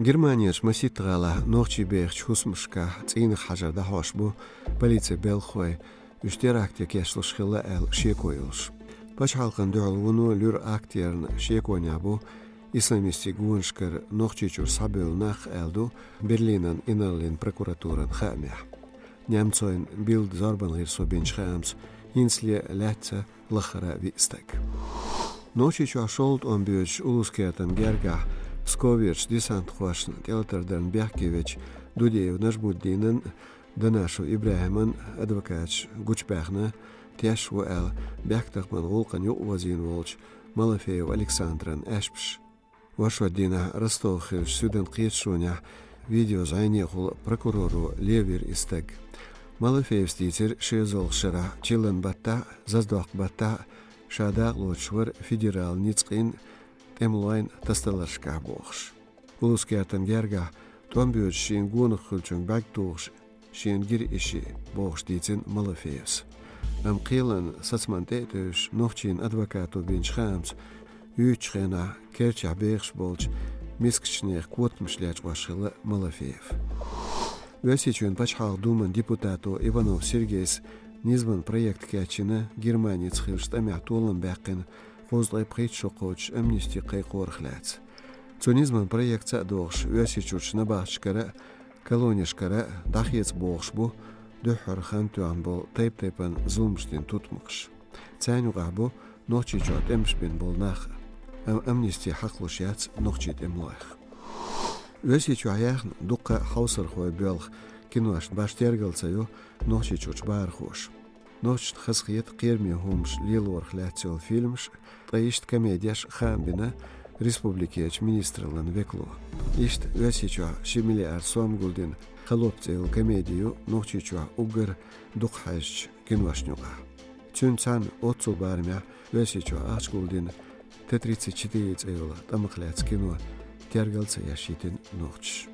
Германияш маситрала норчи берч хусмшка цин хажар да хашбу полиция белхой үштеракте кешлшхила эл шекойлш. Баш халкын дөлвуну люр актерн шеконябу исламисти гуншкар норчичур сабелнах элду Берлинен иннерлин прокуратуран хамя. Немцоин билд зарбан гирсо бенчхамс инсле лятца лахара вистек. Норчичу шолд он бюч улускетам герга Skovierš desant khošn Teatrdan Berkevich Dudeev Najmuddinen Danashu Ibrahiman advokats Guchbachna Teshwu el Berktachman Volkan Yuwazin Volch Malafeev Alexandran Ashpsh Вашвадина Ростовхевич Сюден Қиетшуня видео зайнехул прокурору Левир истек. Малафеев ститер Шезол Шира Чилен Батта Заздох Батта Шадақ Лочвар федерал Ницқин Темлайн тасталаршка бохш. Улускертан герга томбюч шин гунах хулчун бактугш шин гир иши бохш дицин Малафеевс. Қилан сацмантетуш нохчин адвокату бенчхамс Ючхена керча бехш болж мискчнех квотмшляч вашила Малафеев. Весичун пачхал думан депутату Иванов Сергейс низван проект кячина Германец хилштамя толан бақин Қозлай притшоқоч амнисти қайқорхляц. Цунизман проект садоғш весичуч набахчкара колонишкара дахец боғшбу дөхөр хантуан бол тайп-тайпан зулмштин тутмықш. Цайнуғабу нохчичуат эмшбин бол нах амнисти хақлушяц нохчит эмлоях. Весичу аяхн дуққа хаусырхой белх кинуаш баштергалцаю нохчичуч бархош. Ночь хасхиет қерми хумш лилуархляцел фильмш таишт комедияш хамбина республикеч министрлан векло. Ишт весичуа шимилиар сомгулдин халопцел комедию нохчичуа угар духайш кинвашнюга. Чунцан отцу бармя весичуа ачгулдин Т-34 цейла тамахляц кино тергалца яшитин ночь.